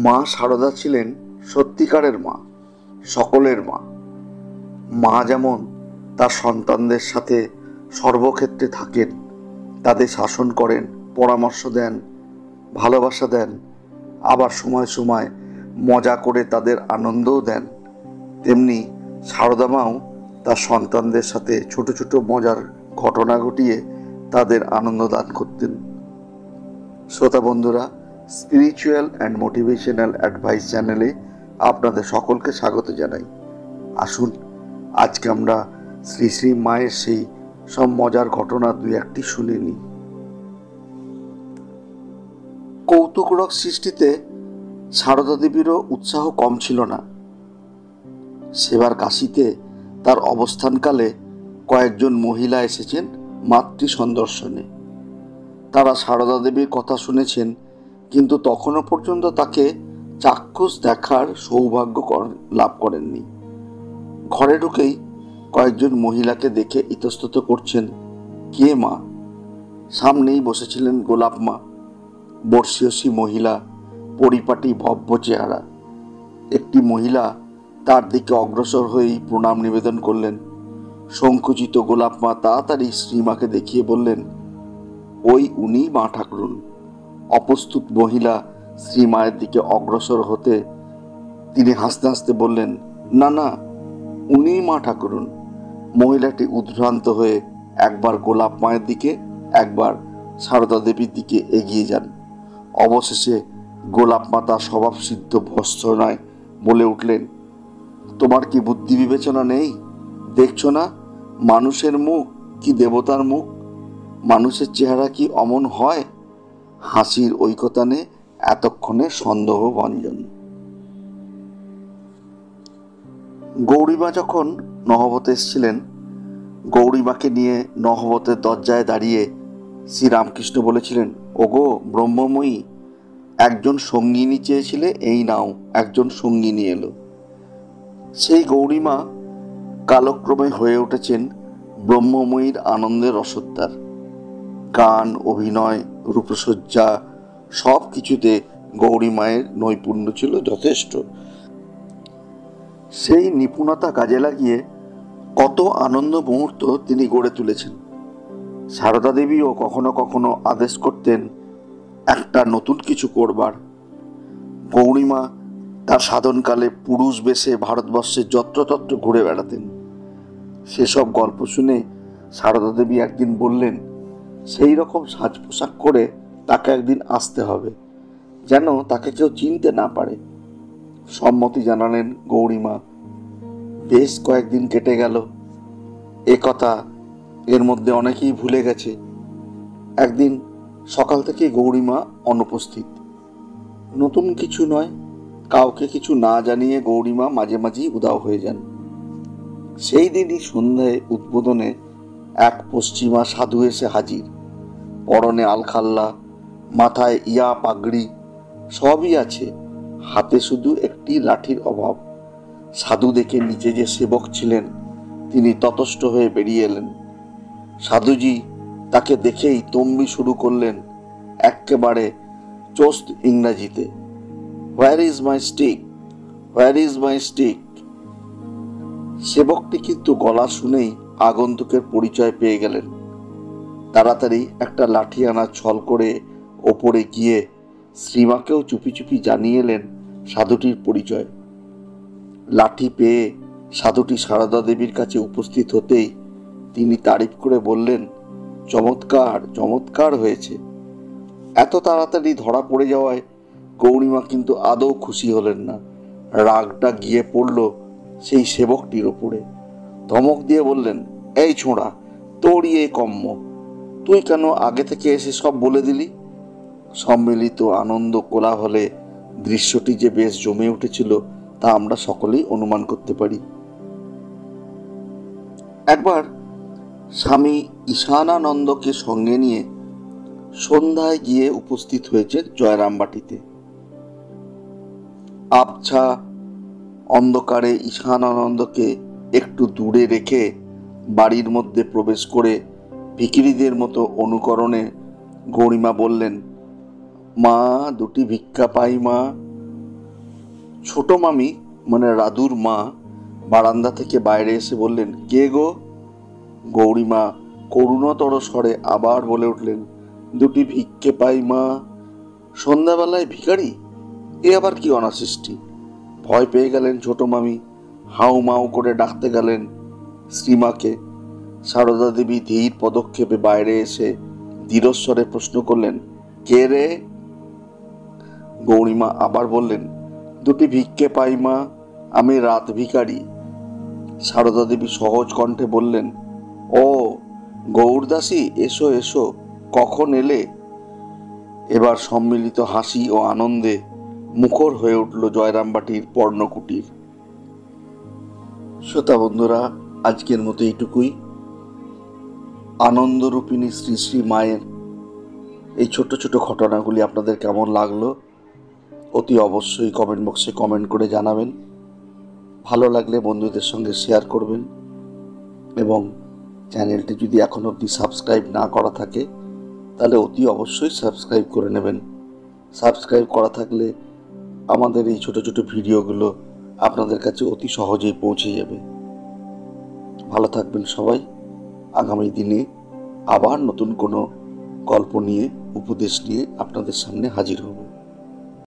মা সারদা ছিলেন সত্যিকারের মা, সকলের মা। মা যেমন তার সন্তানদের সাথে সর্বক্ষেত্রে থাকেন, তাদের শাসন করেন, পরামর্শ দেন, ভালোবাসা দেন, আবার সময় সময় মজা করে তাদের আনন্দও দেন, তেমনি সারদা মাও তার সন্তানদের সাথে ছোট ছোট মজার ঘটনা ঘটিয়ে তাদের আনন্দ দান করতেন। শ্রোতা বন্ধুরা, স্পিরিচুয়াল অ্যান্ড মোটিভেশনাল অ্যাডভাইস চ্যানেলে আপনাদের সকলকে স্বাগত জানাই। আসুন আজকে আমরা শ্রী শ্রী মায়ের সেই সব মজার ঘটনা দুই একটি শুনে নিই। কৌতুকরক সৃষ্টিতে সারদা দেবীরও উৎসাহ কম ছিল না। সেবার কাশীতে তার অবস্থানকালে কয়েকজন মহিলা এসেছেন মাতৃ সন্দর্শনে। তারা সারদা দেবীর কথা শুনেছেন, কিন্তু তখনও পর্যন্ত তাকে চাক্ষুষ দেখার সৌভাগ্য লাভ করেননি। ঘরে ঢুকেই কয়েকজন মহিলাকে দেখে ইতস্তত করছেন, কে মা? সামনেই বসেছিলেন গোলাপ মা, বর্ষীয়সী মহিলা, পরিপাটি ভব্য চেহারা। একটি মহিলা তার দিকে অগ্রসর হয়েই প্রণাম নিবেদন করলেন। সংকুচিত গোলাপ মা তাড়াতাড়ি শ্রীমাকে দেখিয়ে বললেন, ওই উনি মা ঠাকুরুন। অপ্রস্তুত মহিলা শ্রীমায়ের দিকে অগ্রসর হতে তিনি হাসতে হাসতে বললেন, না না, উনি মা ঠাকুরুন। মহিলাটি উদ্ভ্রান্ত হয়ে একবার গোলাপ মায়ের দিকে, একবার সারদা দেবীর দিকে এগিয়ে যান। অবশেষে গোলাপ মা তার স্বভাবসিদ্ধ ভর্ৎসনায় বলে উঠলেন, তোমার কি বুদ্ধি বিবেচনা নেই? দেখছো না মানুষের মুখ কি দেবতার মুখ? মানুষের চেহারা কি অমন হয়? হাসির ঐকতানে এতক্ষণে সন্দেহ ভঞ্জন। গৌরীমা যখন নহবতে এসেছিলেন, গৌরীমাকে নিয়ে নহবতের দরজায় দাঁড়িয়ে শ্রীরামকৃষ্ণ বলেছিলেন, ওগো ব্রহ্মময়ী, একজন সঙ্গিনী চেয়েছিলে, এই নাও একজন সঙ্গিনী এলো। সেই গৌরীমা কালক্রমে হয়ে উঠেছেন ব্রহ্মময়ীর আনন্দের রসদ্বার। গান, অভিনয়, রূপসজ্জা সব কিছুতে গৌরী মায়ের নৈপুণ্য ছিল যথেষ্ট। সেই নিপুণতা কাজে লাগিয়ে কত আনন্দ মুহূর্ত তিনি গড়ে তুলেছেন। সারদা দেবীও কখনো কখনো আদেশ করতেন একটা নতুন কিছু করবার। গৌরীমা তার সাধনকালে পুরুষ বেশে ভারতবর্ষে যত্রতত্র ঘুরে বেড়াতেন। সেসব গল্প শুনে সারদা দেবী একদিন বললেন, সেই রকম সাজ পোশাক করে তাকে একদিন আসতে হবে, যেন তাকে কেউ চিনতে না পারে। সম্মতি জানালেন গৌরীমা। বেশ কয়েকদিন কেটে গেল। এ কথা এর মধ্যে অনেকেই ভুলে গেছে। একদিন সকাল থেকে গৌরীমা অনুপস্থিত। নতুন কিছু নয়, কাউকে কিছু না জানিয়ে গৌরীমা মাঝে মাঝেই উধাও হয়ে যান। সেই দিনই সন্ধ্যায় উদ্বোধনে এক পশ্চিমা সাধু এসে হাজির। পরনে আলখাল্লা, মাথায় ইয়া পাগড়ি, সবই আছে, হাতে শুধু একটি লাঠির অভাব। সাধু দেখে নিচে যে সেবক ছিলেন তিনি ততষ্ট হয়ে বেরিয়ে এলেন। সাধুজি তাকে দেখেই তম্বি শুরু করলেন একেবারে চোস্ত ইংরাজিতে, where is my stick, where is my stick. সেবকটি কিন্তু গলা শুনেই আগন্তুকের পরিচয় পেয়ে গেলেন। তাড়াতাড়ি একটা লাঠি আনা ছল করে ওপরে গিয়ে শ্রীমাকেও চুপি চুপি জানিয়ে এলেন সাধুটির পরিচয়। লাঠি পেয়ে সাধুটি সারদা দেবীর কাছে উপস্থিত হতেই তিনি তারিফ করে বললেন, চমৎকার চমৎকার হয়েছে। এত তাড়াতাড়ি ধরা পড়ে যাওয়ায় গৌরীমা কিন্তু আদৌ খুশি হলেন না। রাগটা গিয়ে পড়ল সেই সেবকটির ওপরে। ধমক দিয়ে বললেন, এই ছোঁড়া, তোরই এই কম্য, তুই কেন আগে থেকে এসে সব বলে দিলি? সম্মিলিত আনন্দ কোলাহলে দৃশ্যটি যে বেশ জমে উঠেছিল তা আমরা সকলেই অনুমান করতে পারি। একবার স্বামী ঈশানানন্দকে সঙ্গে নিয়ে সন্ধ্যায় গিয়ে উপস্থিত হয়েছে জয়রামবাটিতে। আবছা অন্ধকারে ঈশানানন্দকে একটু দূরে রেখে বাড়ির মধ্যে প্রবেশ করে ভিখিরিদের মতো অনুকরণে গৌরীমা বললেন, মা দুটি ভিক্ষা পাই মা। ছোট মামি মানে রাধুর মা বারান্দা থেকে বাইরে এসে বললেন, কে গো? গৌরীমা করুণতর স্বরে আবার বলে উঠলেন, দুটি ভিক্ষে পাই মা। সন্ধ্যাবেলায় ভিখারি, এ আবার কি অনাসৃষ্টি? ভয় পেয়ে গেলেন ছোট মামি, হাউ মাউ করে ডাকতে গেলেন শ্রীমাকে। সারদা দেবী ধীর পদক্ষেপে বাইরে এসে দৃঢ়স্বরে প্রশ্ন করলেন, কে রে? গৌরীমা আবার বললেন, দুটি ভিক্ষে পাই মা, আমি রাত ভিখারি। সারদা দেবী সহজ কণ্ঠে বললেন, ও গৌরদাসী, এসো এসো, কখন এলে? এবার সম্মিলিত হাসি ও আনন্দে মুখর হয়ে উঠল জয়রামবাটির পর্ণকুটির। শ্রোতা বন্ধুরা, আজকের মতো এইটুকুই। আনন্দরূপিণী শ্রী শ্রী মায়ের এই ছোট ছোট ঘটনাগুলি আপনাদের কেমন লাগলো অতি অবশ্যই কমেন্ট বক্সে কমেন্ট করে জানাবেন। ভালো লাগলে বন্ধুদের সঙ্গে শেয়ার করবেন এবং চ্যানেলটি যদি এখন অবধি সাবস্ক্রাইব না করা থাকে তাহলে অতি অবশ্যই সাবস্ক্রাইব করে নেবেন। সাবস্ক্রাইব করা থাকলে আমাদের এই ছোট ছোট ভিডিওগুলো আপনাদের কাছে অতি সহজেই পৌঁছে যাবে। ভালো থাকবেন সবাই। আগামী দিনে আবার নতুন কোনো গল্প নিয়ে, উপদেশ নিয়ে আপনাদের সামনে হাজির হব।